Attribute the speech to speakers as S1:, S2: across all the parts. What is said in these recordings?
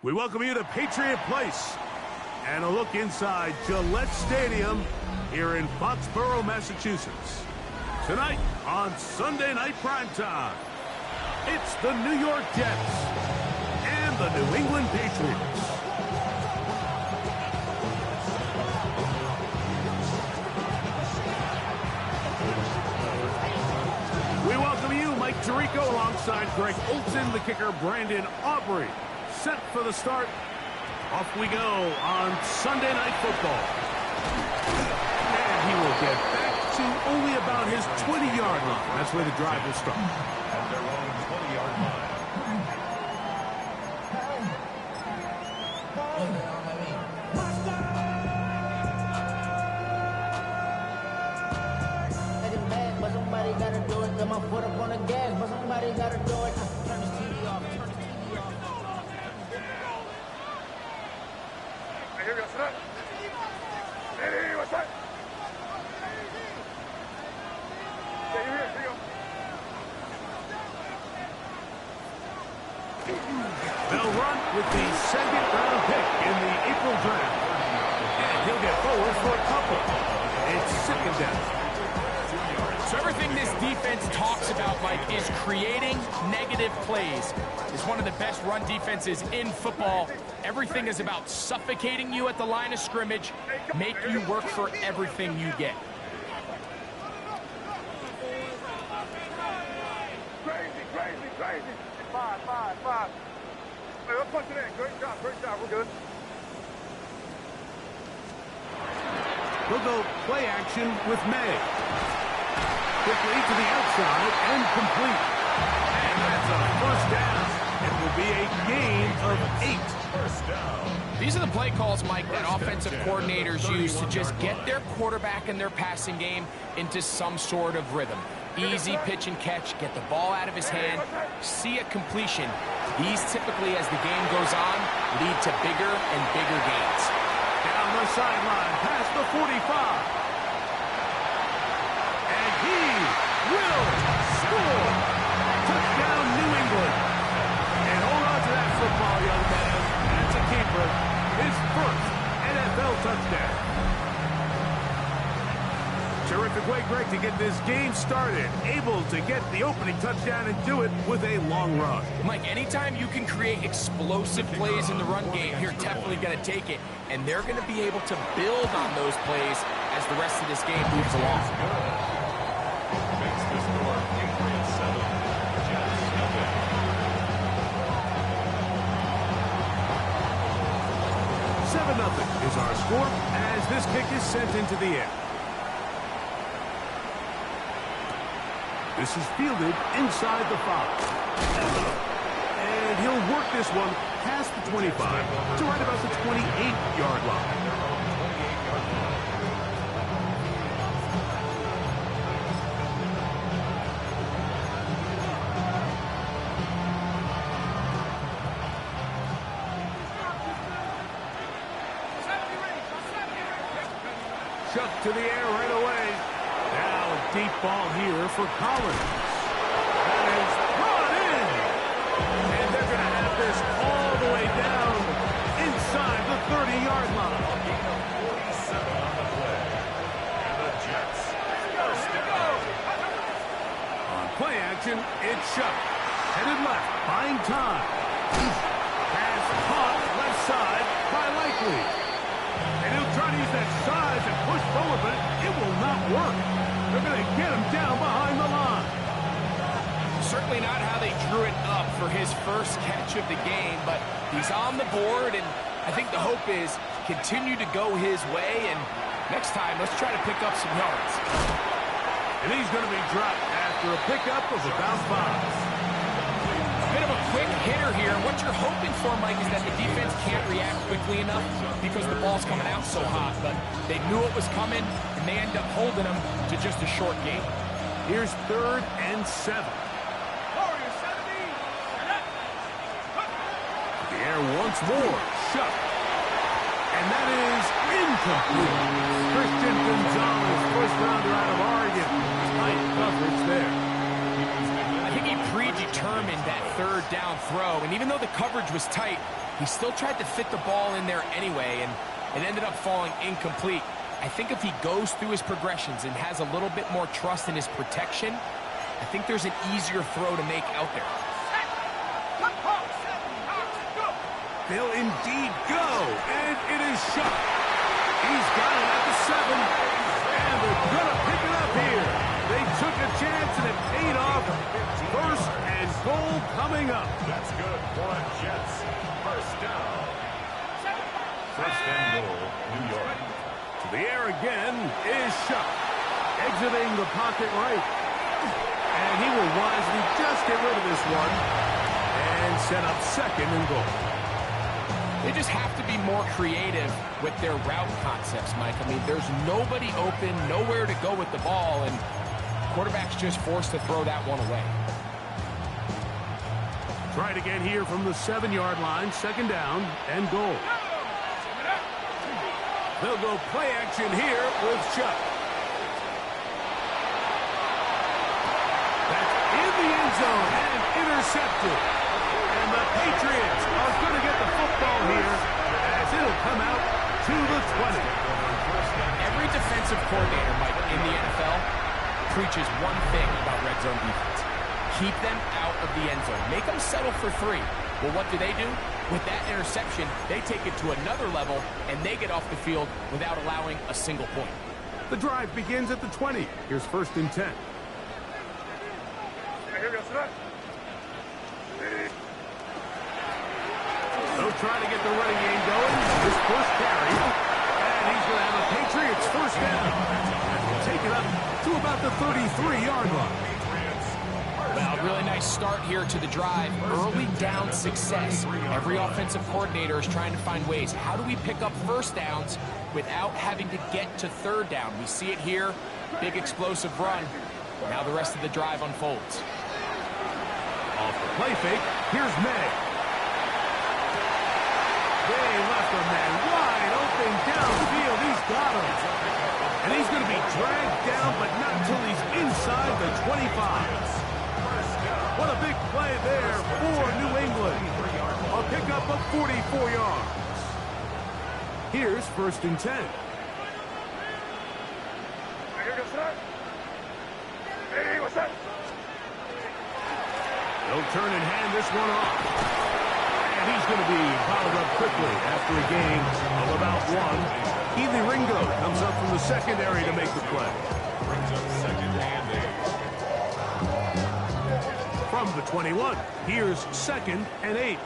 S1: We welcome you to Patriot Place and a look inside Gillette Stadium here in Foxborough, Massachusetts. Tonight on Sunday Night Primetime, it's the New York Jets and the New England Patriots. We welcome you, Mike Tirico, alongside Greg Olson, the kicker, Brandon Aubrey. Set for the start. Off we go on Sunday Night Football. And he will get back to only about his 20-yard line. That's where the drive will start.
S2: At their own 20-yard line.
S3: But somebody gotta do it. Got my foot up on the gas, but somebody gotta do it. Turn this TV off. Turn this TV off.
S4: Here we go, set up. Hey, what's that? Yeah, you're here you go.
S1: They'll run with the second-round pick in the April draft. And he'll get forward for a couple. It's second down.
S5: So everything this defense talks about, Mike, is creating negative plays. It's one of the best run defenses in football. Everything is about suffocating you at the line of scrimmage, make you work for everything you get.
S4: Crazy. Five. Hey, let's punch it in. Great job. We're good.
S1: He'll go play action with May. Quickly to the outside and complete. And that's a first down. It will be a gain of 8.
S2: First down.
S5: These are the play calls, Mike, that offensive coordinators use to just get their quarterback and their passing game into some sort of rhythm. Easy pitch and catch, get the ball out of his hand, see a completion. These typically, as the game goes on, lead to bigger and bigger gains.
S1: Down the sideline, past the 45. And he will score. Touchdown, New England. And hold on to that football, young man. That's a keeper. His first NFL touchdown. Terrific way, Greg, to get this game started. Able to get the opening touchdown and do it with a long run.
S5: Mike, anytime you can create explosive plays in the run game, you're definitely going to take it. And they're going to be able to build on those plays as the rest of this game moves along.
S2: Makes the score 8-7. Jets nothing.
S1: 7-0 is our score as this kick is sent into the air. This is fielded inside the 5. And he'll work this one past the 25 to right about the 28-yard line. Chuck to the air right away. Now a deep ball here for Collins. That is brought in. And they're going to have this all the way down inside the 30-yard line.
S2: Gain of 47 on the play. And the Jets first down.
S1: On play action, it's Chuck. Headed left, buying time. Pass caught left side by Likely. And he'll try to use that size and push forward, but it will not work. They're going to get him down behind the line.
S5: Certainly not how they drew it up for his first catch of the game, but he's on the board, and I think the hope is continue to go his way, and next time, let's try to pick up some yards.
S1: And he's going to be dropped after a pickup of about 5.
S5: Bit of a quick hitter here. What you're hoping for, Mike, is that the defense can't react quickly enough because the ball's coming out so hot. But they knew it was coming, and they end up holding them to just a short game.
S1: Here's 3rd and 7. The air once more. Shut. And that is incomplete. Christian Gonzalez, first rounder out of Oregon. Tight coverage there.
S5: I think he predetermined that 3rd down throw, and even though the coverage was tight, he still tried to fit the ball in there anyway, and it ended up falling incomplete. I think if he goes through his progressions and has a little bit more trust in his protection, I think there's an easier throw to make out there.
S1: They'll indeed go, and it is shut. He's got it at the 7, and they're going to pick it up here. They took a chance, and it paid off. 1st and goal coming up.
S2: That's good for the Jets. First down. 1st and goal, New York.
S1: To the air again is shut. Exiting the pocket right. And he will wisely just get rid of this one and set up 2nd and goal.
S5: They just have to be more creative with their route concepts, Mike. I mean, there's nobody open, nowhere to go with the ball, and quarterback's just forced to throw that one away.
S1: Try it again here from the 7-yard line, 2nd down and goal. They'll go play action here with Chuck. That's in the end zone and intercepted. And the Patriots are going to get the football here as it'll come out to the 20.
S5: Every defensive coordinator, Mike, in the NFL preaches one thing about red zone defense. Keep them out of the end zone. Make them settle for 3. Well, what do? With that interception, they take it to another level, and they get off the field without allowing a single point.
S1: The drive begins at the 20. Here's 1st and 10. They'll try to get the running game going. His first carry, and he's going to have a Patriots 1st down. And we'll take it up to about the 33-yard line.
S5: Well, really nice start here to the drive. Early down success. Every offensive coordinator is trying to find ways. How do we pick up 1st downs without having to get to 3rd down? We see it here. Big explosive run. Now the rest of the drive unfolds.
S1: Off the play fake, here's May. They left a man wide open downfield. He's got him. And he's going to be dragged down, but not until he's inside the 25. What a big play there for New England. A pickup of 44 yards. Here's 1st and 10. They'll turn and hand this one off. And he's going to be fouled up quickly after a gain of about 1. Ely Ringo comes up from the secondary to make the play.
S2: Brings up 2nd and 8.
S1: From the 21, here's 2nd and 8.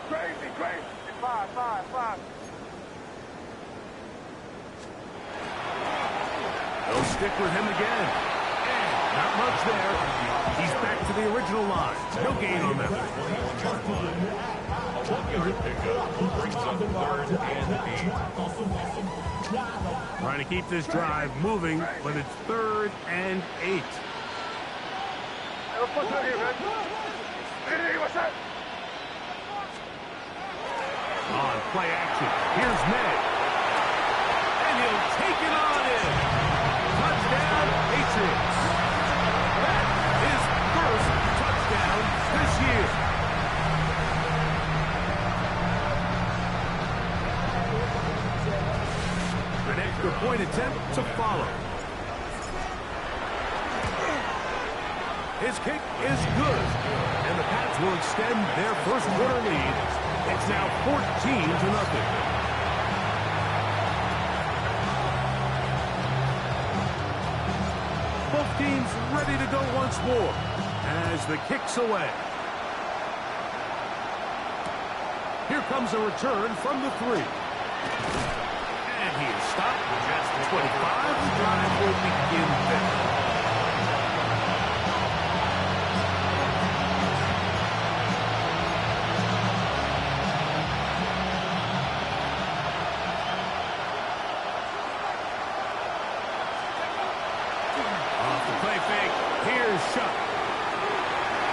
S4: Crazy. 5.
S1: They'll stick with him again. And not much there. He's back to the original line. No gain on that.
S2: A 1-yard pickup brings up 3rd and 8.
S1: Trying to keep this drive moving, but it's 3rd and 8. On play action, here's May. And he'll take it on in. Touchdown, Patriots. That is first touchdown this year. An extra point attempt to follow. His kick is good, and the Pats will extend their first quarter lead. It's now 14-0. Both teams ready to go once more as the kick's away. Here comes a return from the 3. And he is stop. 25. The drive will begin there.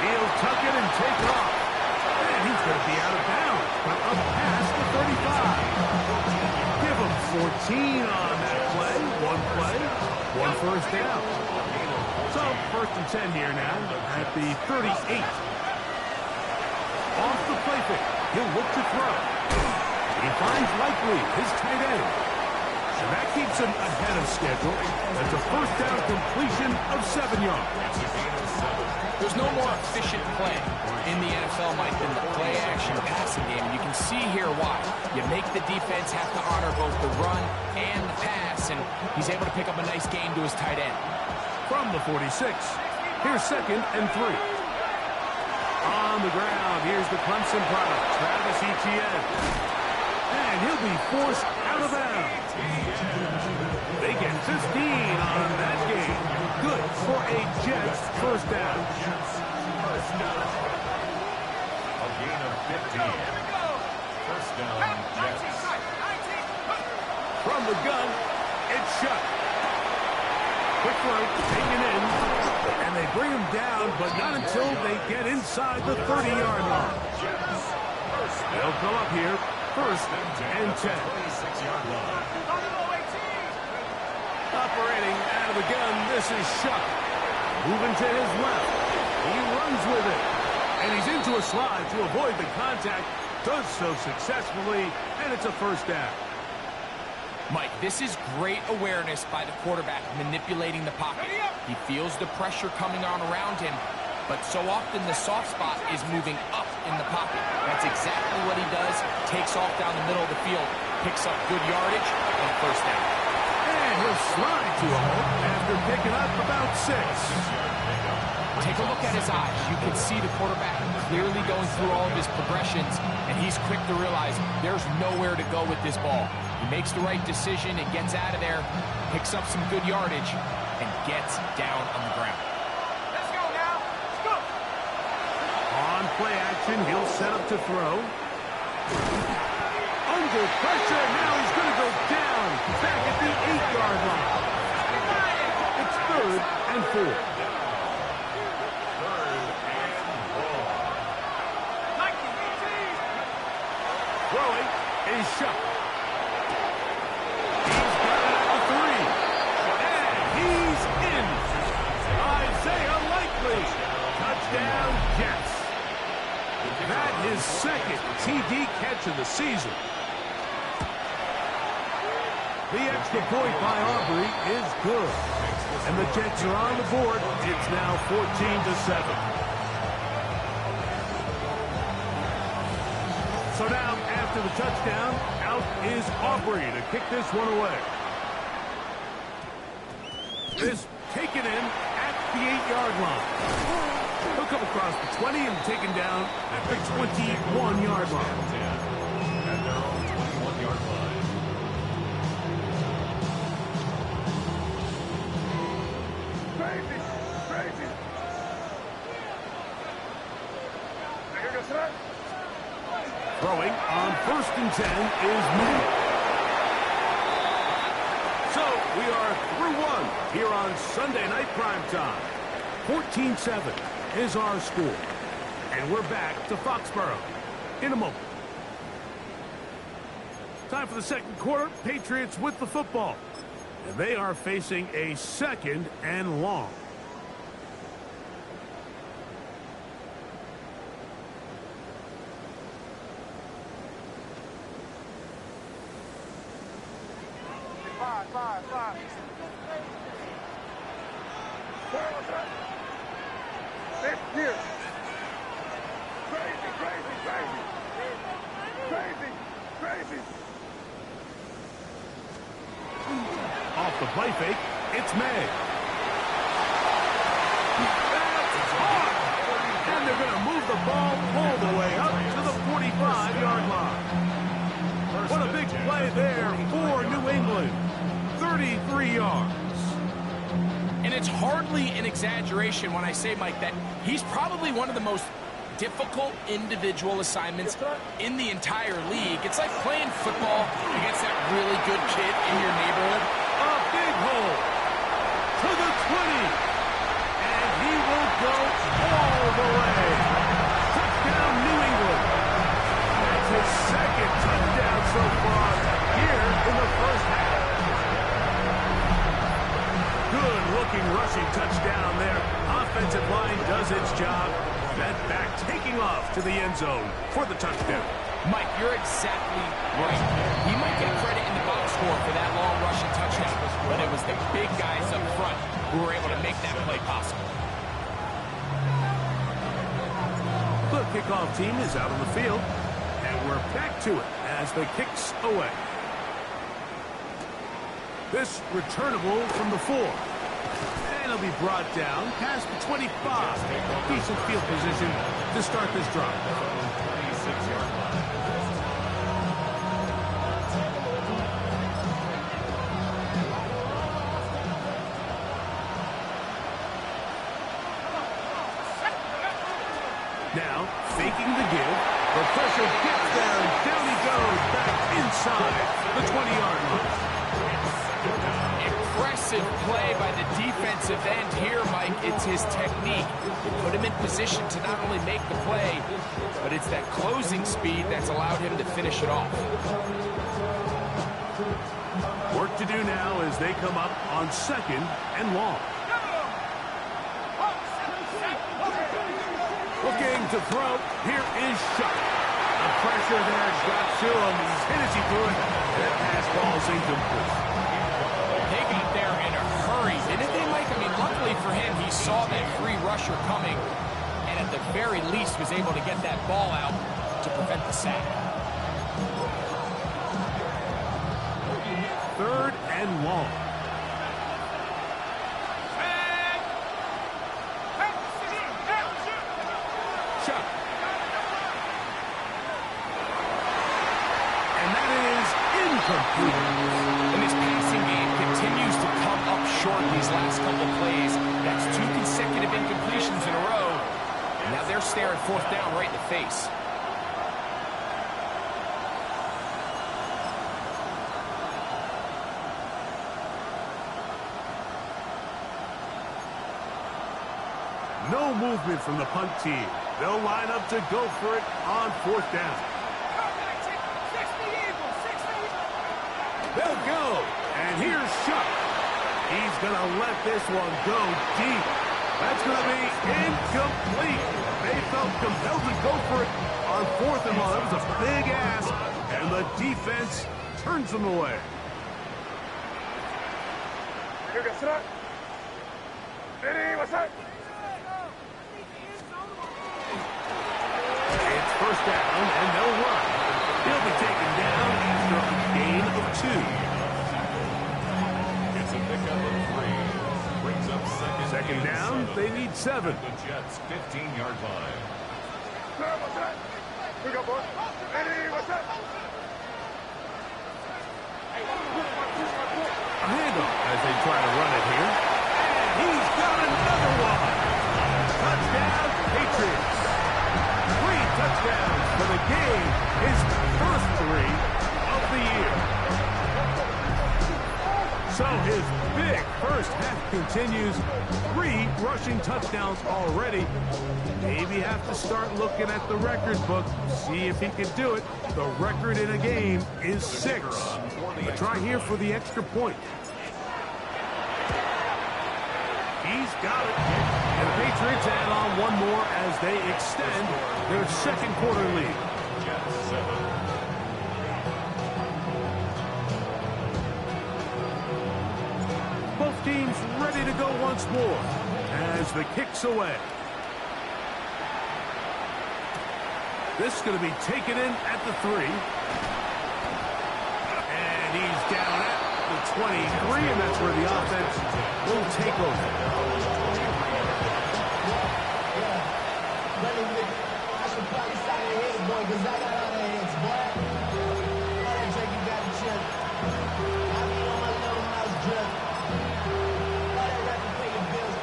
S1: He'll tuck it and take off. And he's going to be out of bounds, but up past the 35. Give him 14 on that play. One first down. So, 1st and 10 here now at the 38. Off the play fake. He'll look to throw. He finds Likely, his tight end. And that keeps him ahead of schedule. That's a first down completion of 7 yards.
S5: There's no more efficient play in the NFL, Mike, than the play-action passing game. And you can see here why. You make the defense have to honor both the run and the pass, and he's able to pick up a nice gain to his tight end.
S1: From the 46, here's 2nd and 3. On the ground, here's the Clemson product, Travis Etienne. And he'll be forced out of bounds. They get 15 on that game. Good for a Jets first down.
S2: A gain of 15. First down, Jets.
S1: From the gun, it's shut. Quick throw, taken in, and they bring him down, but not until they get inside the 30-yard line. They'll go up here, 1st and 10. Operating out of the gun, this is Shuck. Moving to his left. He runs with it. And he's into a slide to avoid the contact. Does so successfully, and it's a first down.
S5: Mike, this is great awareness by the quarterback manipulating the pocket. He feels the pressure coming on around him, but so often the soft spot is moving up in the pocket. That's exactly what he does. Takes off down the middle of the field, picks up good yardage, and first down.
S1: And he'll slide to a hole after picking up about 6.
S5: Take a look at his eyes. You can see the quarterback clearly going through all of his progressions, and he's quick to realize there's nowhere to go with this ball. He makes the right decision and gets out of there, picks up some good yardage, and gets down on the ground.
S4: Let's go now. Let's go.
S1: On play action, he'll set up to throw. Under pressure, now he's going to go down, back at the 8-yard line. It's 3rd and 4. Throwing is Shuck. He's got it at the 3. And he's in. Isaiah Likely. Touchdown, Jets. That is 2nd TD catch of the season. The extra point by Aubrey is good. And the Jets are on the board. It's now 14-7. So now, after the touchdown, out is Aubrey to kick this one away. This taken in at the 8-yard line. He'll come across the 20 and taken down at the 21-yard line.
S2: At their own 21-yard line.
S4: Crazy. Here goes that.
S1: Throwing on 1st and 10 is Moody. So we are through 1 here on Sunday Night Primetime. 14-7 is our score. And we're back to Foxborough in a moment. Time for the 2nd quarter. Patriots with the football. And they are facing a 2nd and long.
S4: Five. Next year. Crazy.
S1: Off the play fake, it's May. That's hard. And they're going to move the ball all the way up to the 45-yard line. What a big play there for New England. 33 yards.
S5: And it's hardly an exaggeration when I say, Mike, that he's probably one of the most difficult individual assignments in the entire league. It's like playing football against that really good kid in your neighborhood.
S1: A big hole to the 20. And he will go all the way. Touchdown, New England. That's his second touchdown so far here in the first half. Good-looking rushing touchdown there. Offensive line does its job. That back taking off to the end zone for the touchdown.
S5: Mike, you're exactly right. He might get credit in the box score for that long rushing touchdown, but it was the big guys up front who were able to make that play possible.
S1: The kickoff team is out on the field, and we're back to it as the kick's away. This returnable from the 4. And it'll be brought down past the 25. Decent field position to start this drive.
S2: 26-yard line.
S1: Now, faking the give. The pressure gets there, and down he goes back inside the 20-yard line.
S5: Impressive play by the defensive end here, Mike. It's his technique. It put him in position to not only make the play, but it's that closing speed that's allowed him to finish it off.
S1: Work to do now as they come up on 2nd and long. Looking to throw. Here is Shuck. The pressure there got to him. He's hit as he threw it. That pass ball is incomplete.
S5: They got there in a hurry, didn't they, Mike? I mean, luckily for him, he saw that free rusher coming, and at the very least was able to get that ball out to prevent the sack.
S1: 3rd and long. Chuck. And that is incomplete.
S5: And his passing game continues to come up short these last couple plays. That's 2 consecutive incompletions in a row. And now they're staring 4th down right in the face.
S1: No movement from the punt team. They'll line up to go for it on 4th down. They'll go. And here's Shuck. He's going to let this one go deep. That's going to be incomplete. They felt compelled to go for it on 4th and long. It was a big ask, and the defense turns them away. It's 1st down, and they'll run. He'll be taken down after a gain of 2.
S2: It's a pickup of 3. Brings up
S1: Second down, they need 7.
S2: The Jets' 15-yard line.
S1: A handoff as they try to run it here. And he's got another one. Touchdown, Patriots. 3 touchdowns for the game. His first 3 of the year. So his big first half continues. 3 rushing touchdowns already. Maybe have to start looking at the record book, see if he can do it. The record in a game is 6. But try here for the extra point. He's got it. And the Patriots add on one more as they extend their 2nd quarter lead.
S2: Jets 7.
S1: Both teams ready to go once more as the kick's away. This is going to be taken in at the 3. And he's down at the 23, and that's where the offense will take over.
S3: I should probably sign your head, boy, because I got all the heads, boy. drill. Let that rap and pay your bills.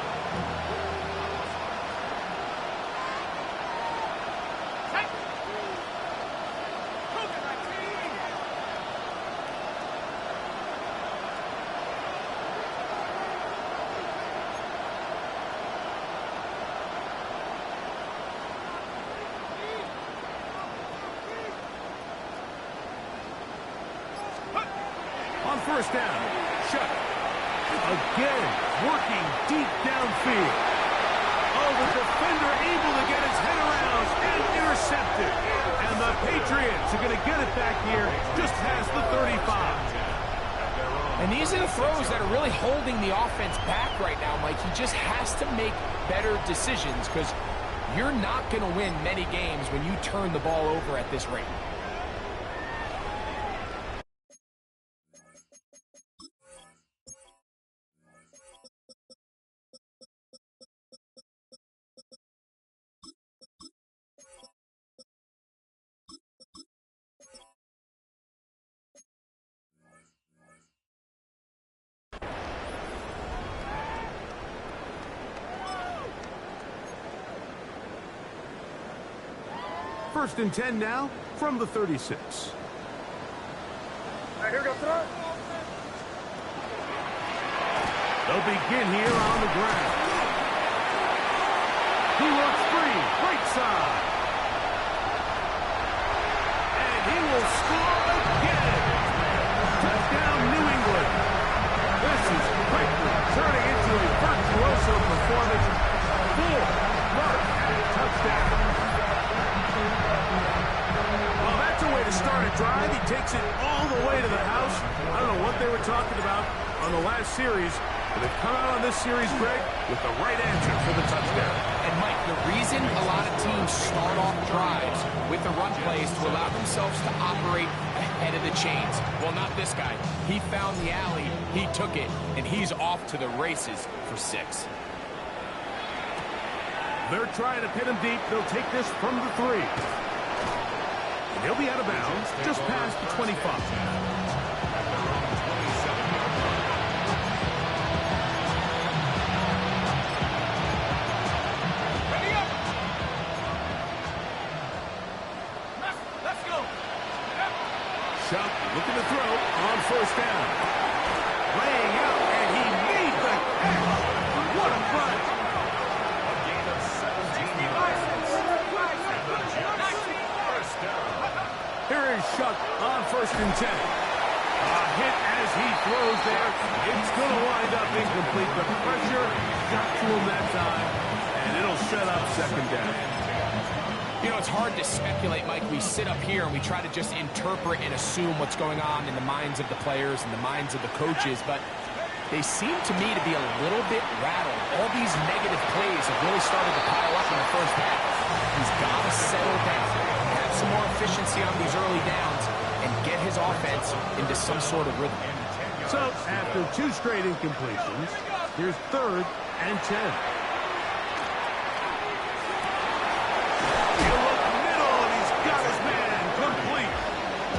S1: On first down, Chuck. Again, working deep downfield. Oh, the defender able to get his head around and intercepted. And the Patriots are going to get it back here just past the 35.
S5: And these are the throws that are really holding the offense back right now, Mike. He just has to make better decisions because you're not going to win many games when you turn the ball over at this rate.
S1: First and 10 now from the 36.
S4: Hey, here we go, throw.
S1: They'll begin here on the ground. He looks free, right side. And he will score again. Touchdown, New England. This is quickly turning into a virtuoso performance. 4-yard touchdown. Well, that's a way to start a drive. He takes it all the way to the house. I don't know what they were talking about on the last series, but they've come out on this series, Greg, with the right answer for the touchdown.
S5: And, Mike, the reason a lot of teams start off drives with the run plays to allow themselves to operate ahead of the chains. Well, not this guy. He found the alley, he took it, and he's off to the races for 6.
S1: They're trying to pin him deep. They'll take this from the 3. And he'll be out of bounds just past the 25.
S5: Ready up! Let's go!
S1: Chuck looking to throw on first down. Laying out, and he made the catch. What a run! Here is Chuck on first and 10. A hit as he throws there. It's going to wind up incomplete. The pressure got to him that time, and it'll set up second down.
S5: You know, it's hard to speculate, Mike. We sit up here and we try to just interpret and assume what's going on in the minds of the players and the minds of the coaches, but they seem to me to be a little bit rattled. All these negative plays have really started to pile up in the first half. He's got to settle down, have some more efficiency on these early downs, and get his offense into some sort of rhythm.
S1: So, after 2 straight incompletions, here's 3rd and 10. He'll look middle, and he's got his man complete.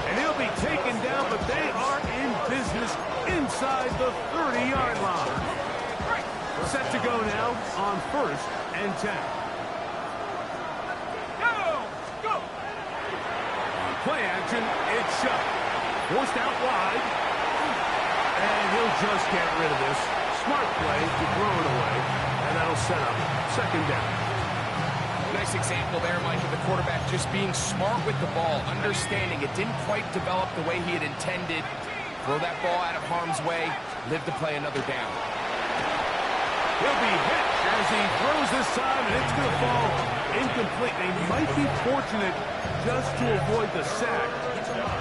S1: And he'll be taken down, but they are in business inside the 30-yard line. Set to go now on 1st and 10. Play action, it's Chuck. Forced out wide. And he'll just get rid of this. Smart play to throw it away. And that'll set up second down.
S5: Nice example there, Mike, of the quarterback just being smart with the ball, understanding it didn't quite develop the way he had intended. Throw that ball out of harm's way, live to play another down.
S1: He'll be hit as he throws this time, and it's going to fall incomplete. They might be fortunate just to avoid the sack,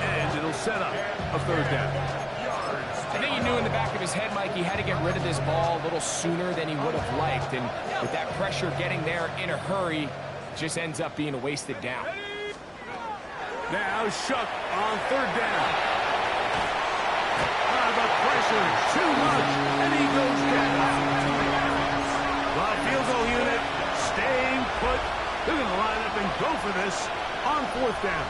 S1: and it'll set up a 3rd down.
S5: I think he knew in the back of his head, Mike, he had to get rid of this ball a little sooner than he would have liked, and with that pressure getting there in a hurry, just ends up being a wasted down.
S1: Now Chuck on 3rd down. The pressure too much, and he goes down. Well, field goal unit staying put. They're going to line up and go for this on 4th down.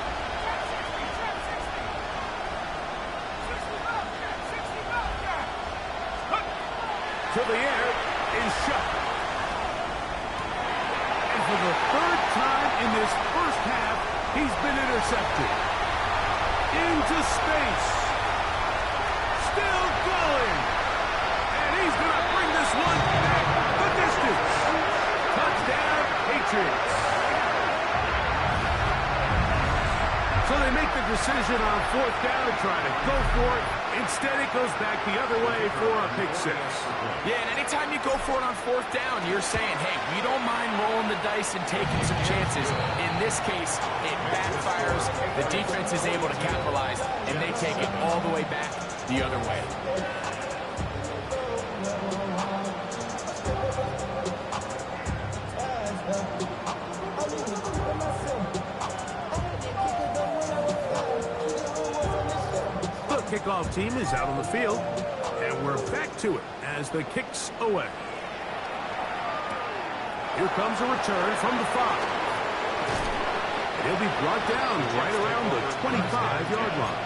S1: to the air is shut. And for the third time in this first half, he's been intercepted. Into space. Still going. And he's going to bring this one back the distance. Touchdown, Patriots. So they make the decision on fourth down to try to go for it. Instead, it goes back the other way for a pick six.
S5: Yeah, and anytime you go for it on fourth down, you're saying, hey, we don't mind rolling the dice and taking some chances. In this case, it backfires. The defense is able to capitalize, and they take it all the way back the other way.
S1: Kickoff team is out on the field, and we're back to it as the kick's away. Here comes a return from the 5. He'll be brought down right around the 25-yard line.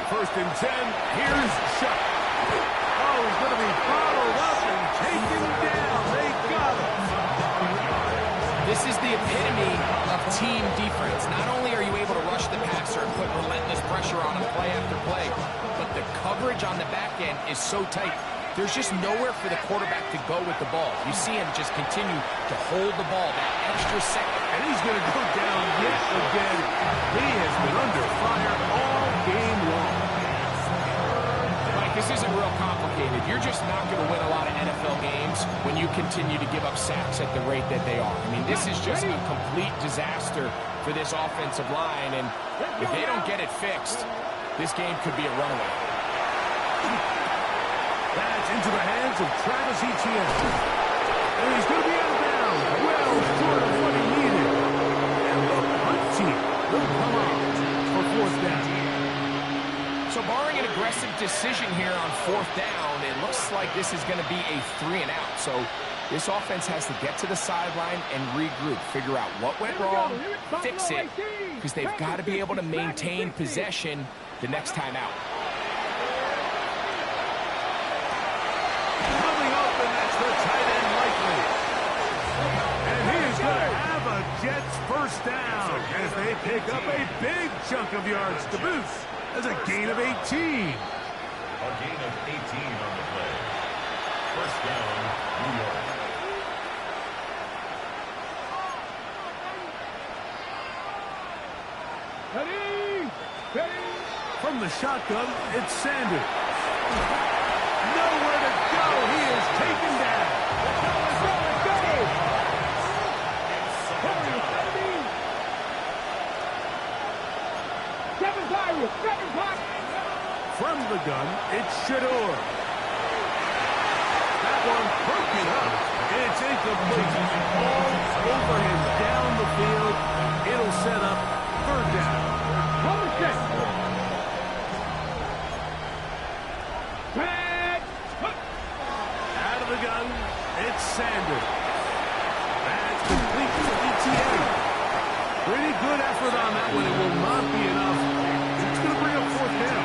S1: First and 10, here's Shuck. Oh, he's going to be bottled up and taken down. They got him.
S5: This is the epitome of team defense. Not only are you able to rush the passer and put relentless pressure on him play after play, but the coverage on the back end is so tight. There's just nowhere for the quarterback to go with the ball. You see him just continue to hold the ball that extra second.
S1: And he's going to go down yet again. He has been under fire all game long.
S5: Mike, this isn't real complicated. You're just not going to win a lot of NFL games when you continue to give up sacks at the rate that they are. I mean, this is just a complete disaster for this offensive line, and if they don't get it fixed, this game could be a runaway.
S1: That's into the hands of Travis Etienne. And he's going to be out of bounds. Well short of what he needed. And the punt team will come out for fourth down.
S5: So barring an aggressive decision here on fourth down, it looks like this is going to be a 3-and-out. So this offense has to get to the sideline and regroup, figure out what went wrong, fix it, because they've got to be able to maintain possession the next time out.
S1: Coming up, and that's the tight end likely. And he is going to have a Jets first down as they pick up a big chunk of yards to boot. That's a gain of 18.
S2: A gain of 18 on the play. First down, New York.
S1: From the shotgun, it's Sanders. Nowhere to go. He is taken down. From the gun, it's Shador. That one broken up. It's incomplete. All over him down the field. It'll set up third down. Out of the gun, it's Sanders. That's complete to Etienne. Pretty good effort on that one. It will not be enough. It's going to bring up fourth down.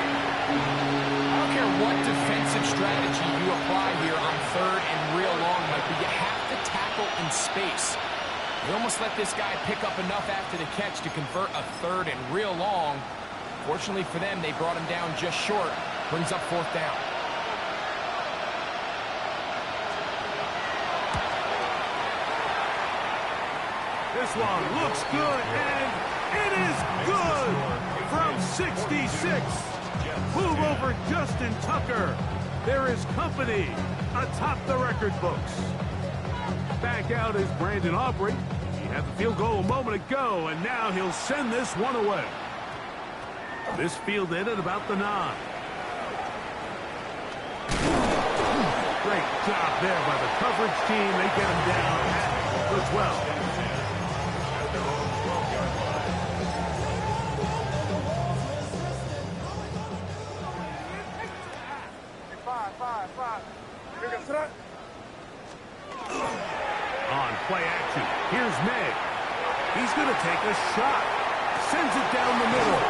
S5: I don't care what defensive strategy you apply here on third and real long, Mike, but you have to tackle in space. You almost let this guy pick up enough after the catch to convert a third and real long. Fortunately for them, they brought him down just short. Brings up fourth down.
S1: This one looks good, and it is good from 66. Move over Justin Tucker. There is company atop the record books. Back out is Brandon Aubrey. He had the field goal a moment ago, and now he'll send this one away. This fielded at about the 9. Great job there by the coverage team. They get him down at the 12.
S4: Five.
S1: On play action, here's May. He's going to take a shot. Sends it down the middle.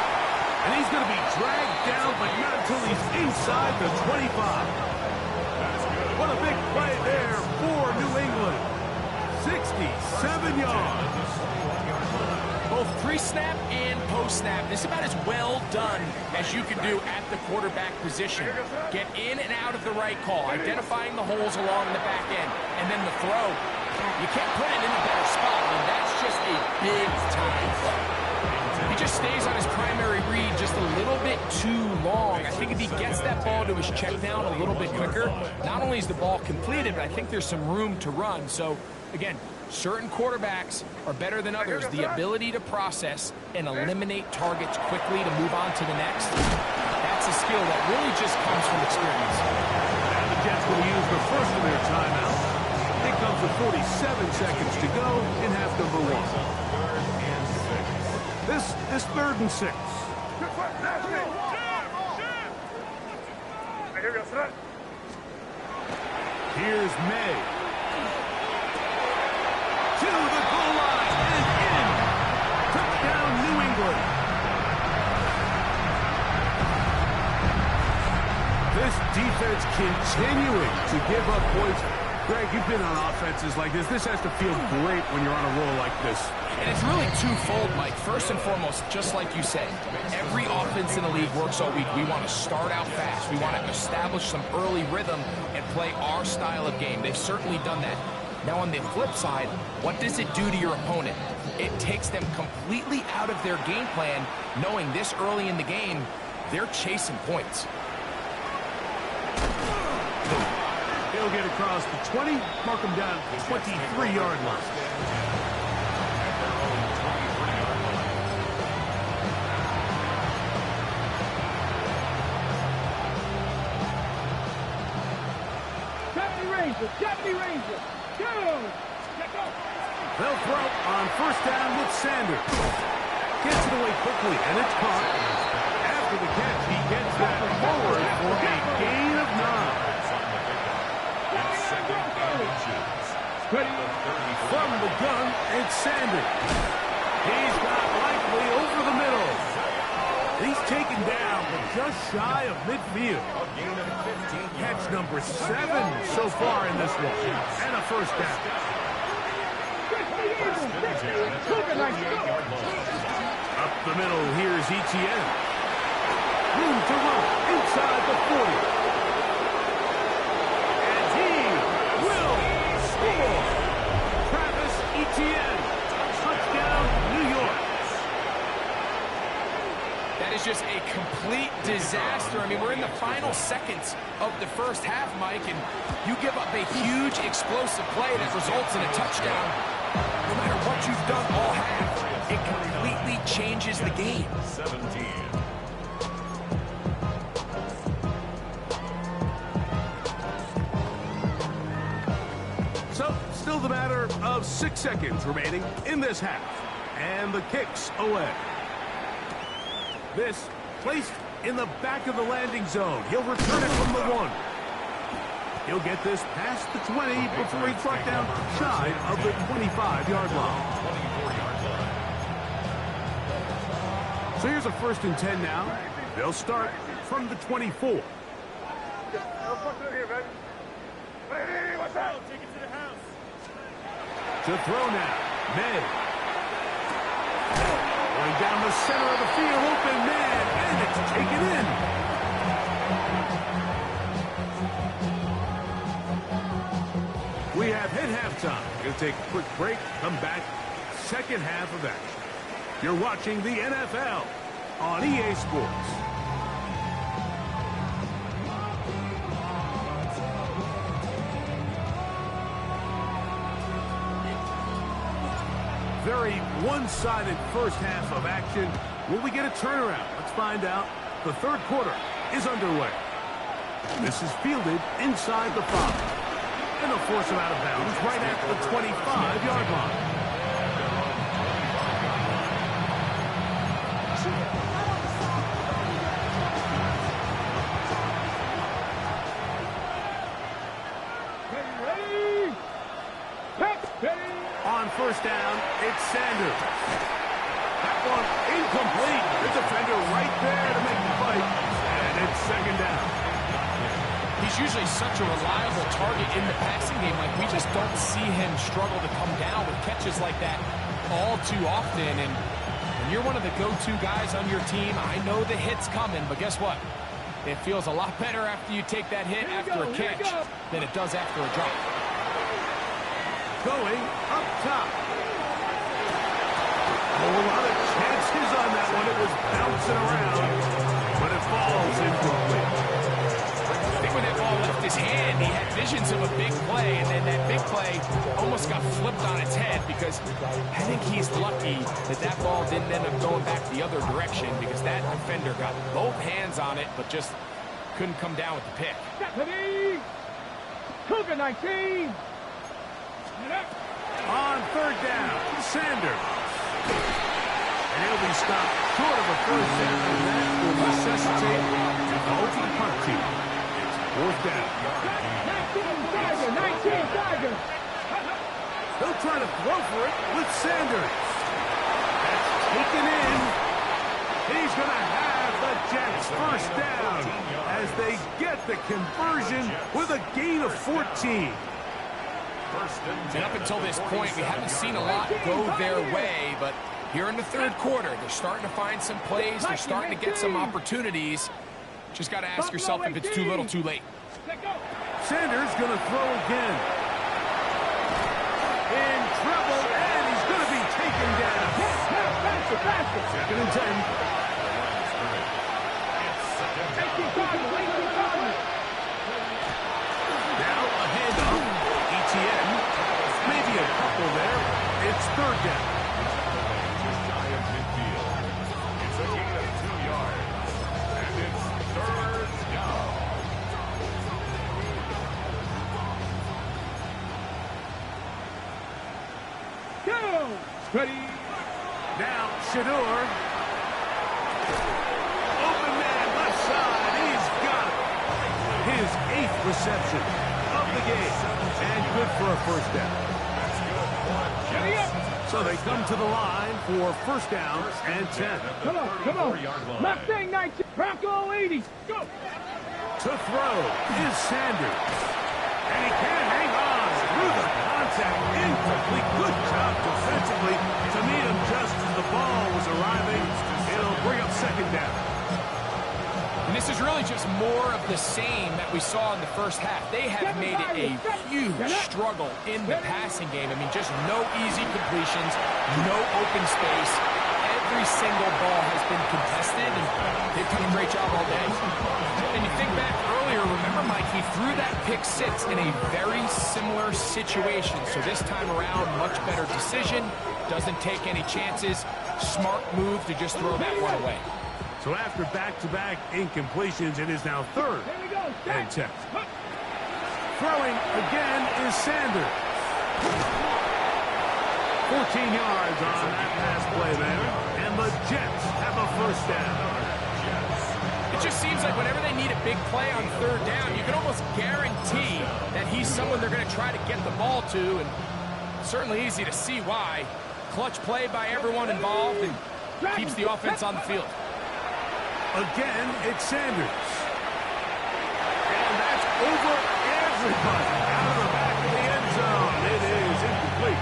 S1: And he's going to be dragged down, but not until he's inside the 25. What a big play there for New England. 67 yards.
S5: Both pre-snap and post-snap. This is about as well done as you can do at the quarterback position. Get in and out of the right call, identifying the holes along the back end, and then the throw. You can't put it in a better spot. I mean, that's just a big-time play. He just stays on his primary read just a little bit too long. I think if he gets that ball to his check down a little bit quicker, not only is the ball completed, but I think there's some room to run. So, again, certain quarterbacks are better than others. The ability to process and eliminate targets quickly to move on to the next, that's a skill that really just comes from experience.
S1: And the Jets will use the first of their timeouts. It comes with 47 seconds to go in half number 1. This is 3rd and 6. Here's May. To the goal line and in. Touchdown, New England. This defense continuing to give up points. Greg, you've been on offenses like this. This has to feel great when you're on a roll like this.
S5: And it's really twofold, Mike. First and foremost, just like you said, every offense in the league works all week. We want to start out fast. We want to establish some early rhythm and play our style of game. They've certainly done that. Now, on the flip side, what does it do to your opponent? It takes them completely out of their game plan, knowing this early in the game, they're chasing points.
S1: He'll get across the 20, mark him down at the 23-yard line.
S4: Deputy Ranger, go!
S1: They'll throw on first down with Sanders. Gets it away quickly, and it's caught. After the catch, he gets that forward for a gain of 9. From the gun, it's Sanders. He's got Likely over the middle. He's taken down, but just shy of midfield. Catch number 7 so far in this one, and a first down. Up the middle, here's ETN. Room to run inside the 40. And he will score. Travis Etienne, touchdown, New York.
S5: That is just a complete disaster. I mean, we're in the final seconds of the first half, Mike, and you give up a huge explosive play that results in a touchdown. No matter what you've done all half, it completely changes the game.
S2: 17.
S1: So, still the matter of 6 seconds remaining in this half. And the kick's away. This placed in the back of the landing zone. He'll return it from the 1. He'll get this past the 20 before he's brought down shy of the 25-yard line. So here's a 1st and 10 now. They'll start from the 24.
S4: Hey, what's up? Take it to the house.
S1: To throw now, May. Going down the center of the field, open man, and it's taken in. We have hit halftime. Going to take a quick break, come back, second half of action. You're watching the NFL on EA Sports. Very one-sided first half of action. Will we get a turnaround? Let's find out. The 3rd quarter is underway. This is fielded inside the 5. And they'll force him out of bounds right at the 25-yard line. first down. It's Sanders. That one incomplete. The defender right there to make the fight. And it's second down.
S5: He's usually such a reliable target in the passing game. Like, we just don't see him struggle to come down with catches like that all too often. And when you're one of the go-to guys on your team, I know the hit's coming, but guess what? It feels a lot better after you take that hit after a catch than it does after a drop.
S1: Going up top. A lot of chances on that one. It was bouncing around, but it falls incomplete.
S5: I think when that ball left his hand, he had visions of a big play, and then that big play almost got flipped on its head because I think he's lucky that that ball didn't end up going back the other direction because that defender got both hands on it but just couldn't come down with the pick.
S4: Cougar 19.
S1: On third down, Sanders. And he'll be stopped short of a first down, and that will necessitate a call to the punt team. It's fourth down.
S4: 19 Tiger.
S1: He'll try to throw for it with Sanders. That's taken in. He's going to have the Jets first down as they get the conversion with a gain of 14.
S5: And up until this point, we haven't seen a lot go their way, but here in the third quarter, they're starting to find some plays. They're starting to get some opportunities. Just got to ask yourself if it's too little, too late.
S1: Sanders going to throw again. In trouble, and he's going to be taken down. Second and 10. Now a handoff. ETN. Maybe a couple there. It's third down.
S2: Just shy of midfield. It's a gain of 2 yards. And it's third down.
S4: Go! Ready?
S1: Now Shador. Open man, left side. He's got it. His 8th reception of the game. And good for a first down.
S4: Ready up!
S1: So they come to the line for first down and 10.
S4: Come on. Mustang 19. Bronco 80. Go!
S1: To throw is Sanders. And he can't hang on through the contact. Incomplete. Good job defensively to meet him just as the ball was arriving. It'll bring up second down.
S5: And this is really just more of the same that we saw in the first half. They have made it a huge struggle in the passing game. I mean, just no easy completions, no open space. Every single ball has been contested, and they've done a great job all day. And you think back earlier, remember, Mike, he threw that pick six in a very similar situation. So this time around, much better decision, doesn't take any chances. Smart move to just throw that one away.
S1: So after back-to-back incompletions, it is now third and 10. Throwing again is Sanders. 14 yards on that pass play there. And the Jets have a first down.
S5: It just seems like whenever they need a big play on third down, you can almost guarantee that he's someone they're going to try to get the ball to. And certainly easy to see why. Clutch play by everyone involved and keeps the offense on the field.
S1: Again, it's Sanders. And that's over everybody. Out of the back of the end zone. It is incomplete.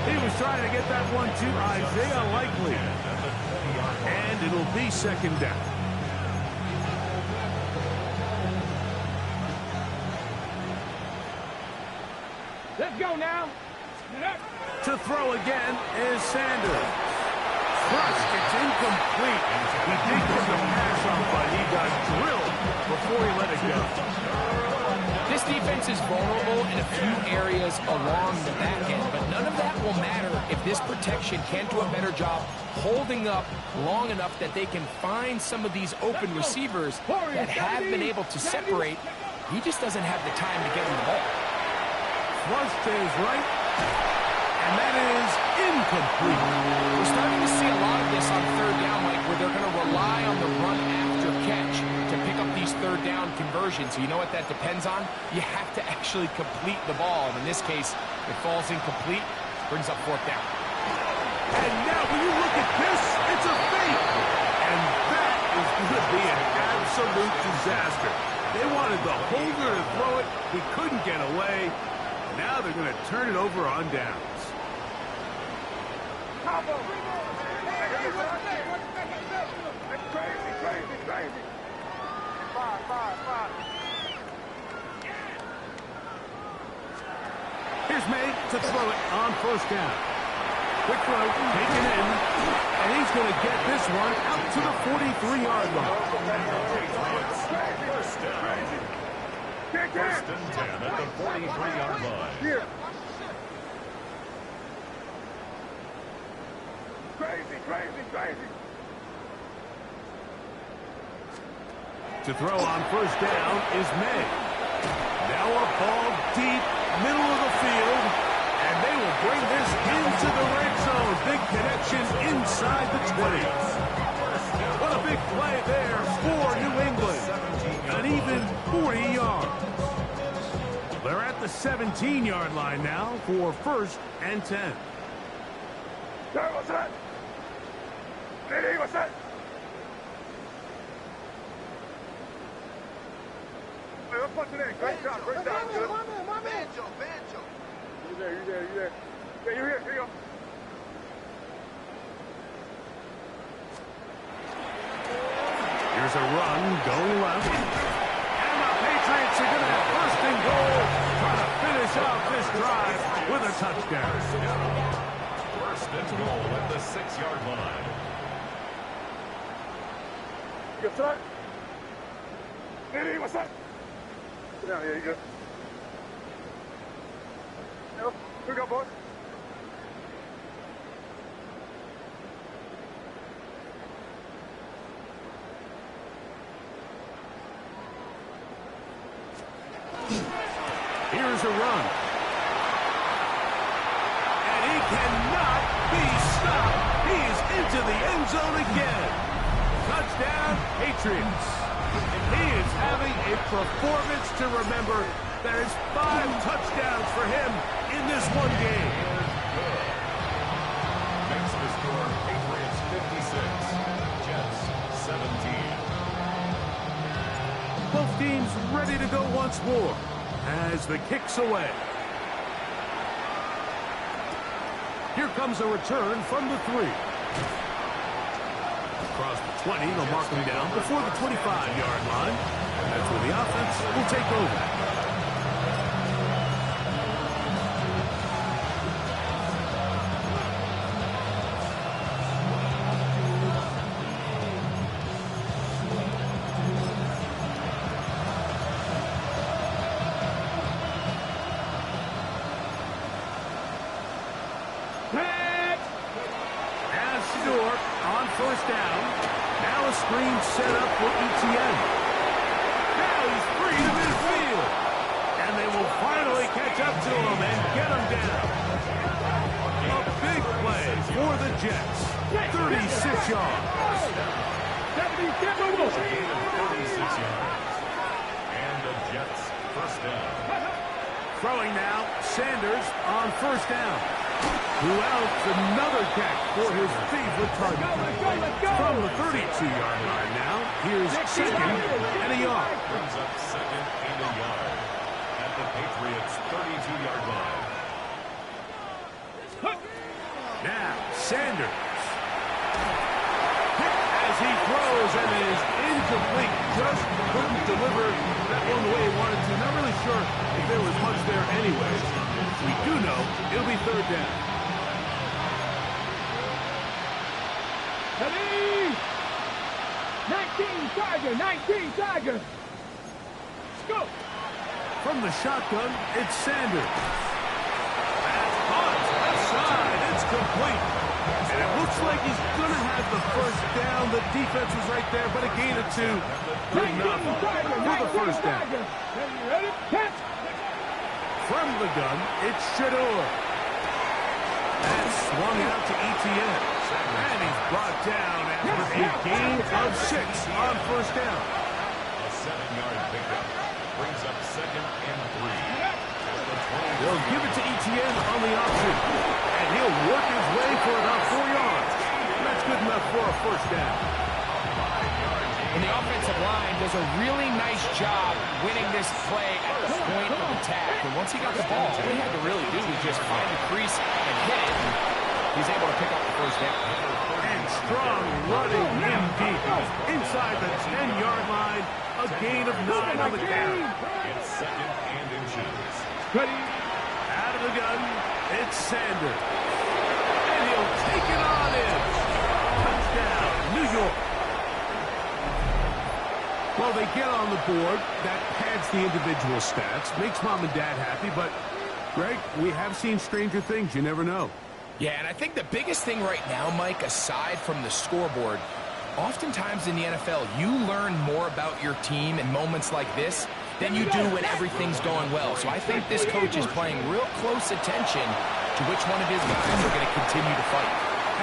S1: He was trying to get that one to Isaiah Likely. And it'll be second down.
S4: Let's go now.
S1: To throw again is Sanders. Crushed, it's incomplete. He did get the pass off, but he got drilled before he let it go.
S5: This defense is vulnerable in a few areas along the back end, but none of that will matter if this protection can't do a better job holding up long enough that they can find some of these open receivers that have been able to separate. He just doesn't have the time to get him the ball.
S1: Flush to his right, and that is incomplete.
S5: We're starting to see a lot of this on third down, Mike, where they're going to rely on the run after catch to pick up these third down conversions. You know what that depends on? You have to actually complete the ball, and in this case, it falls incomplete. Brings up fourth down.
S1: And now when you look at this, it's a fake. And that is going to be an absolute disaster. They wanted the holder to throw it. He couldn't get away. Now they're going to turn it over on downs.
S4: That's crazy, crazy, crazy. 5.
S1: Here's May to throw it on first down. Quick throw, taken in, and he's going to get this one out to the 43-yard line.
S2: First down. First and 10 at the 43-yard line.
S4: Here. Crazy, crazy, crazy.
S1: To throw on first down is May. Now a ball deep, middle of the field, and they will bring this into the red zone. Big connection inside the 20. What a big play there for New England. An even 40 yards. They're at the 17-yard line now for first and 10.
S4: There, what's that? Lady, what's that? Hey, let's punch it in. Great job, great job. Good.
S3: Banjo.
S4: You there. Yeah, you're here. Here you go.
S1: Here's a run going left. And the Patriots are going to have first and goal, trying to finish off this drive with a touchdown.
S2: First and goal at the 6-yard line.
S4: You got that? Lady, what's that? Sit down, yeah, you good. Here we go, boys.
S1: Here's a run. And he cannot be stopped. He's into the end zone again. Touchdown, Patriots. He is having a performance to remember. That is 5 touchdowns for him in this one game.
S2: Makes the score Patriots 56, Jets 17.
S1: Both teams ready to go once more as the kick's away. Here comes a return from the 3. Across the 20, they'll mark him down before the 25-yard line. And that's where the offense will take over. First down. Now a screen set up for ETN. Now he's free to midfield. And they will finally catch up to him and get him down. A big play for the Jets. 36 yards.
S2: 36 yards. And the Jets first down.
S1: Throwing now, Sanders on first down. Who else another catch for his favorite target. From the 32-yard line now, here's second and a yard.
S2: Brings up second and a yard at the Patriots' 32-yard line.
S1: Now, Sanders. As he throws and it is incomplete. Just couldn't deliver that one the way he wanted to. Not really sure if there was much there anyway. We do know it'll be third down.
S6: Ready? 19 Tiger. Go.
S1: From the shotgun, it's Sanders. That's caught left side. It's complete. And it looks like he's going to have the first down. The defense was right there, but a gain of 2. Good enough for the first down.
S6: Ready? Catch.
S1: From the gun, it's Shador. And swung out to ETN. And he's brought down after a gain of 6 on first down.
S2: A 7-yard pickup brings up second and 3 at the
S1: They'll give it to Etienne on the option. And he'll work his way for about 4 yards. That's good enough for a first down.
S5: And the offensive line does a really nice job winning this play at the point of attack. And once he got the ball, all he had to really do was just find a crease and hit it. And he's able to pick up the first down.
S1: And strong running in deep. Inside the 10-yard line, a gain of 9 on the carry.
S2: It's second and inches.
S6: Ready.
S1: Out of the gun, it's Sanders. And he'll take it on in. Touchdown, New York. Well, they get on the board. That pads the individual stats, makes mom and dad happy, but, Greg, we have seen stranger things. You never know.
S5: Yeah, and I think the biggest thing right now, Mike, aside from the scoreboard, oftentimes in the NFL, you learn more about your team in moments like this than you do when everything's going well. So I think this coach is paying real close attention to which one of his guys are going to continue to fight.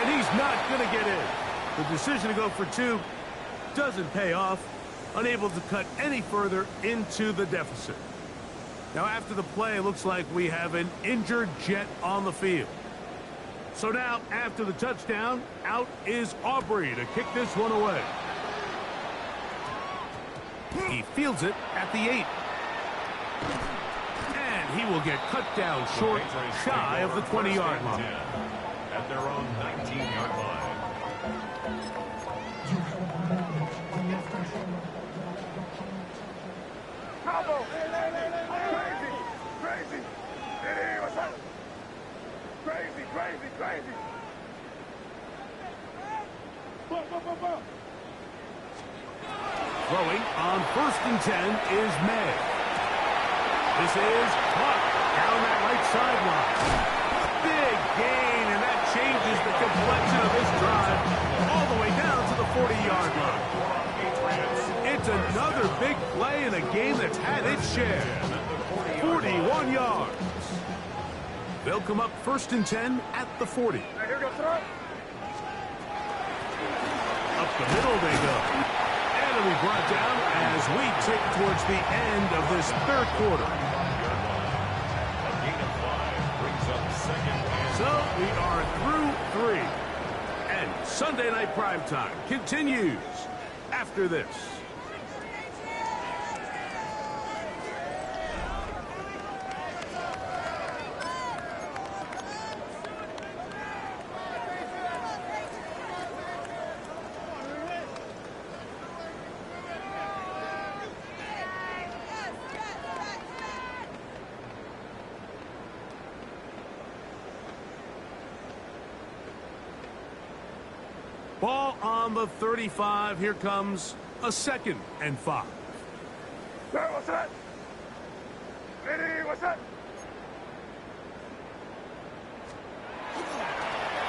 S1: And he's not going to get in. The decision to go for 2 doesn't pay off. Unable to cut any further into the deficit. Now, after the play, it looks like we have an injured Jet on the field. So now, after the touchdown, out is Aubrey to kick this one away. He fields it at the 8. And he will get cut down short, shy of the 20-yard line.
S2: At their own 19-yard line.
S4: Combo. Crazy. Crazy. Hey, what's up? Crazy, crazy, crazy.
S1: Throwing on 1st and 10 is May. This is caught down that right sideline. Big gain, and that changes the complexion of this drive all the way down to the 40-yard line. It's another big play in a game that's had its share. 41 yards. They'll come up 1st and 10 at the 40.
S4: Hey, here goes throw.
S1: Up the middle they go. And it'll be brought down as we tick towards the end of this 3rd quarter.
S2: A gain of 5 brings up second and
S1: So we are through 3. And Sunday Night Primetime continues after this. Ball on the 35. Here comes a 2nd and 5.
S4: Hey, what's that? Hey, what's that?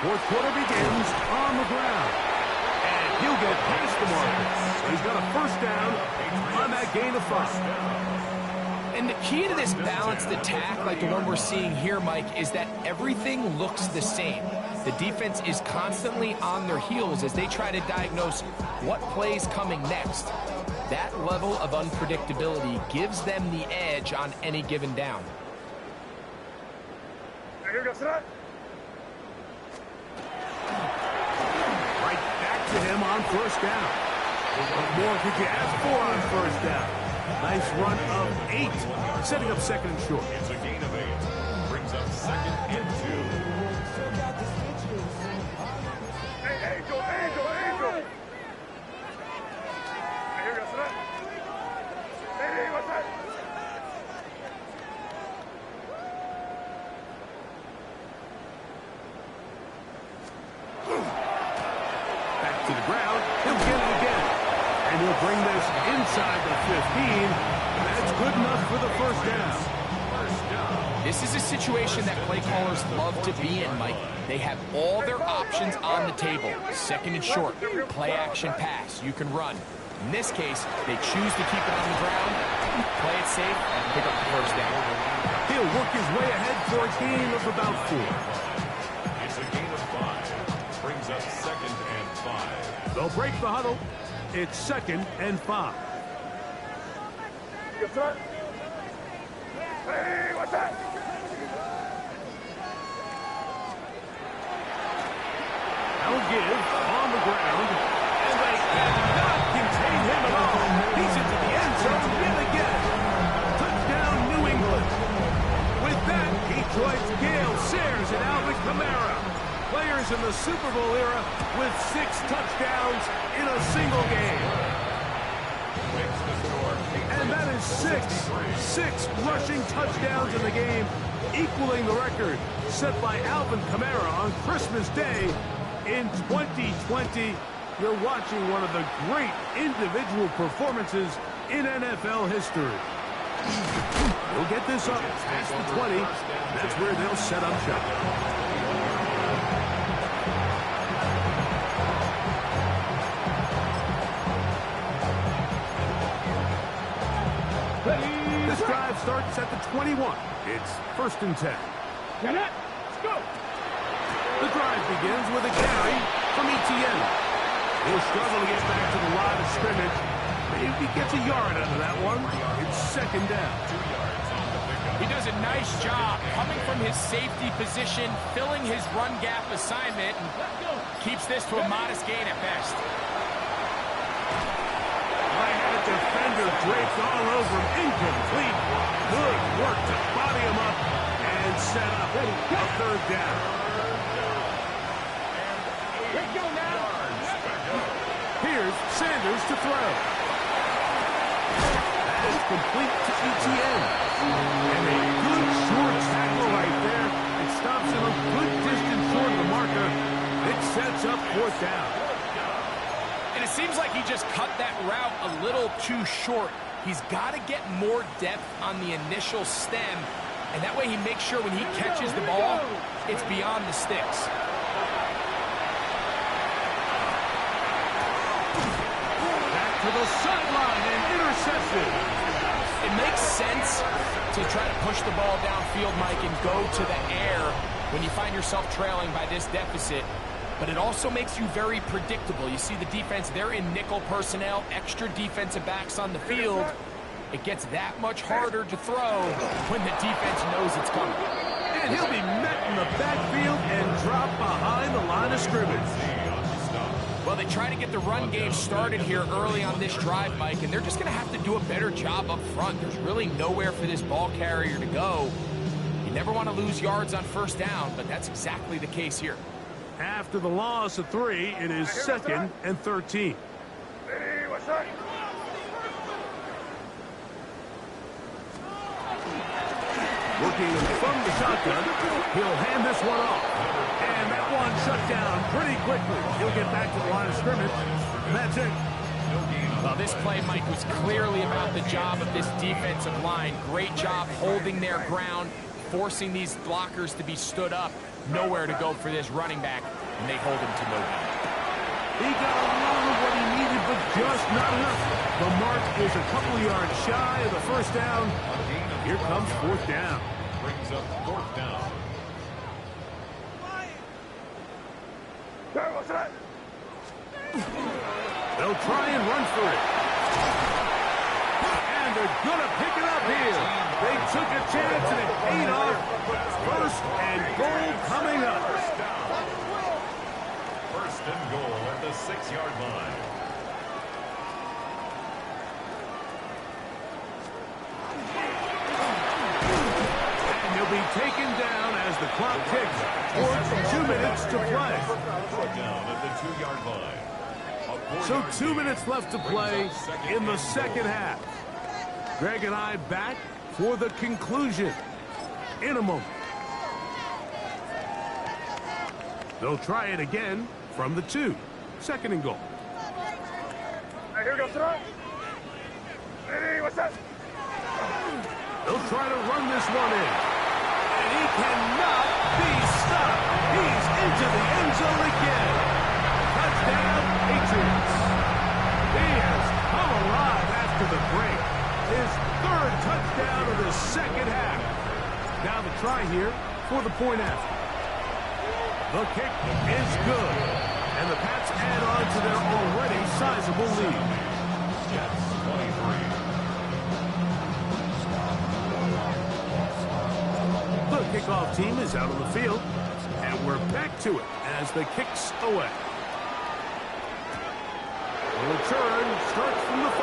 S1: 4th quarter begins on the ground. And he'll get past the marker. He's got a 1st down on that gain of 5.
S5: And the key to this balanced attack, like the one we're seeing here, Mike, is that everything looks the same. The defense is constantly on their heels as they try to diagnose what play's coming next. That level of unpredictability gives them the edge on any given down.
S4: Hey, here goes that.
S1: Right back to him on 1st down. What more could you ask for on 1st down? Nice run of 8, setting up 2nd and short.
S2: it's a gain of 8. Brings up second and 2.
S4: Hey, Angel, Angel, Angel. Hey, here goes that. Hey, what's that?
S1: Back to the ground. He'll get it again. And he'll bring this inside the 15. That's good enough for the 1st down.
S5: This is a situation that play callers love to be in, Mike. They have all their options on the table. 2nd and short, play action pass. You can run. In this case, they choose to keep it on the ground, play it safe, and pick up the 1st down.
S1: He'll work his way ahead for a gain of about 4.
S2: It's a gain of 5. Brings up second and 5.
S1: They'll break the huddle. It's 2nd and 5.
S4: Yes, sir. Hey, what's that?
S1: give on the ground, and they cannot contain him at all. He's into the end zone yet again. Touchdown, New England. With that, he joins Gale Sayers and Alvin Kamara, players in the Super Bowl era with 6 touchdowns in a single game. And that is 6 rushing touchdowns in the game, equaling the record set by Alvin Kamara on Christmas Day in 2020. You're watching one of the great individual performances in NFL history. We'll get this up past the 20. That's where they'll set up shop. This drive starts at the 21. It's 1st and 10.
S6: Get it. Let's go.
S1: The drive begins with a carry from Etienne. He'll struggle to get back to the line of scrimmage. Maybe gets a yard out of that one. It's 2nd down.
S5: He does a nice job coming from his safety position, filling his run gap assignment, and keeps this to a modest gain at best.
S1: I had a defender draped all over him. Incomplete. Good work to body him up and set up a 3rd down.
S6: Let's go now.
S1: Here's Sanders to throw. That is complete to Etienne. And a good short tackle right there. It stops him a good distance short of the marker. It sets up 4th down.
S5: And it seems like he just cut that route a little too short. He's got to get more depth on the initial stem, and that way he makes sure when he catches the ball, it's beyond the sticks.
S1: Back to the sideline and intercepted.
S5: It makes sense to try to push the ball downfield, Mike, and go to the air when you find yourself trailing by this deficit. But it also makes you very predictable. You see the defense, they're in nickel personnel, extra defensive backs on the field. It gets that much harder to throw when the defense knows it's coming.
S1: And he'll be met in the backfield and dropped behind the line of scrimmage.
S5: Well, they try to get the run game started here early on this drive, Mike, and they're just going to have to do a better job up front. There's really nowhere for this ball carrier to go. You never want to lose yards on 1st down, but that's exactly the case here.
S1: After the loss of 3, it is 2nd and 13.
S4: Hey, what's that?
S1: Working from the shotgun, he'll hand this one off. And that one shut down pretty quickly. He'll get back to the line of scrimmage. And that's it.
S5: Well, this play, Mike, was clearly about the job of this defensive line. Great job holding their ground, forcing these blockers to be stood up. Nowhere to go for this running back, and they hold him to no gain.
S1: He got a lot of what he needed, but just not enough. The mark is a couple yards shy of the 1st down. Here comes 4th down.
S2: Brings up 4th down.
S4: Hey, what's that?
S1: They'll try and run for it. And they're going to pick it up here. They took a chance and it paid off. 1st and goal coming up.
S2: 1st and goal at the 6-yard line.
S1: And he'll be taken down as the clock ticks towards 2 minutes to play.
S2: Down at the 2-yard line.
S1: So 2 minutes left to play in the 2nd half. Greg and I back for the conclusion in a moment. They'll try it again from the 2. 2nd and goal.
S4: Hey, here we go, sir. Hey, what's that?
S1: They'll try to run this one in. And he cannot be stopped. He's into the end zone again. Touchdown, Patriots. He has come alive after the break. His 3rd touchdown of the 2nd half. Now the try here for the point after. The kick is good. And the Pats add on to their already sizable lead.
S2: Jets 23.
S1: The kickoff team is out on the field. And we're back to it as the kick's away. The return starts from the 5.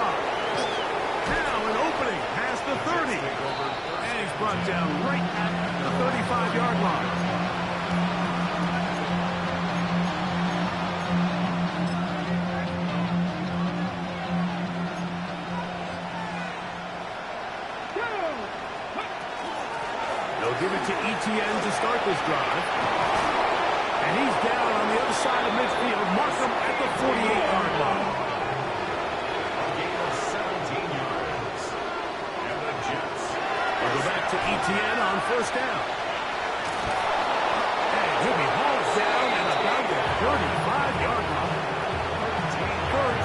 S1: Now an opening past the 30. And he's brought down right at the 35-yard line. They'll give it to Etienne to start this drive. And he's down on the other side of midfield. Mark him at the 48-yard line.
S2: A gain of 17 yards. And the Jets.
S1: We'll go back to Etienne on first down. And he'll be hauled down at about the 35-yard line.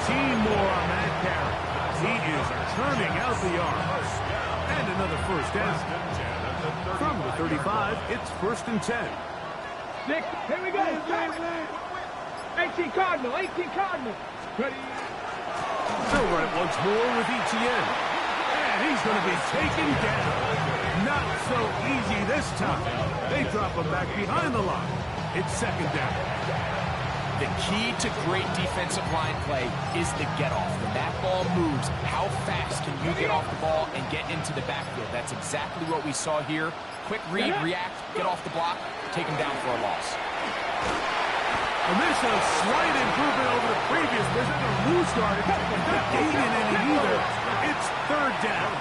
S1: 13 more on that carry. He is turning out the yards. And another first down. From the 35, it's 1st and 10.
S6: Nick, here we go. 18 Cardinal, 18 Cardinal. Ready?
S1: They'll run it once more with Etienne. And he's going to be taken down. Not so easy this time. They drop him back behind the line. It's 2nd down.
S5: The key to great defensive line play is the get-off. When that ball moves, how fast can you get off the ball and get into the backfield? That's exactly what we saw here. Quick read, react, get off the block, take him down for a loss.
S1: And this is a slight improvement over the previous visit. A loose yard. Not gaining any either. It's 3rd down.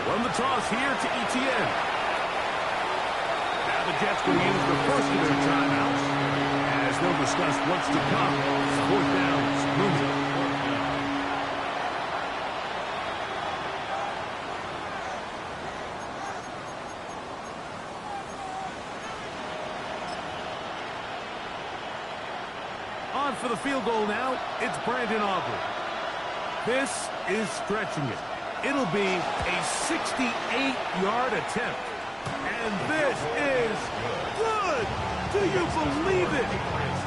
S1: Run the toss here to Etienne. Now the Jets will use the first of their timeouts. As they'll discuss what's to come. 4th down. Loser. On for the field goal now, it's Brandon Aubrey. This is stretching it. It'll be a 68-yard attempt. And this is good! Do you believe it?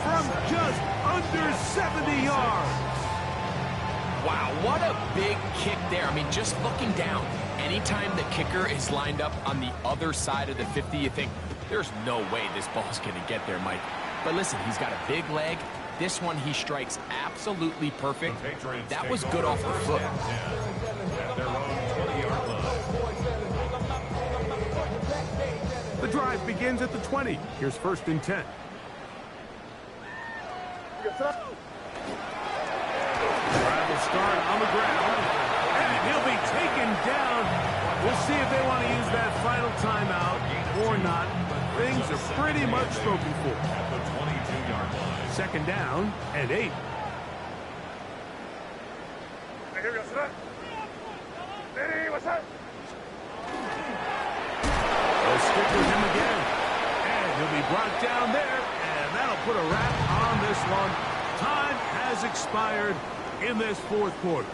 S1: From just under 70 yards.
S5: Wow, what a big kick there. I mean, just looking down, anytime the kicker is lined up on the other side of the 50, you think, there's no way this ball's going to get there, Mike. But listen, he's got a big leg. This one he strikes absolutely perfect. That was good off the foot.
S2: At their own 20-yard line.
S1: The drive begins at the 20. Here's 1st and 10. Drive will start on the ground. And he'll be taken down. We'll see if they want to use that final timeout or not. Things are pretty much spoken for.
S2: At the 22-yard line.
S1: 2nd down and 8.
S4: Hey, here we go, sit up. Hey, what's up?
S1: They'll stick with him again. And he'll be brought down there. And that'll put a wrap on this one. Time has expired in this 4th quarter.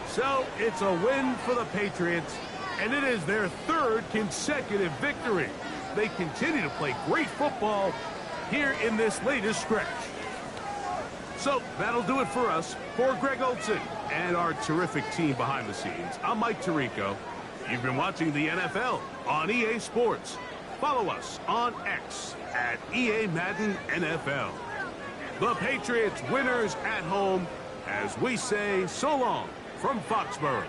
S1: So it's a win for the Patriots. And it is their 3rd consecutive victory. They continue to play great football here in this latest stretch. So that'll do it for us. For Greg Olson and our terrific team behind the scenes, I'm Mike Tirico. You've been watching the NFL on EA Sports. Follow us on X at EA Madden NFL. The Patriots winners at home as we say so long from Foxborough.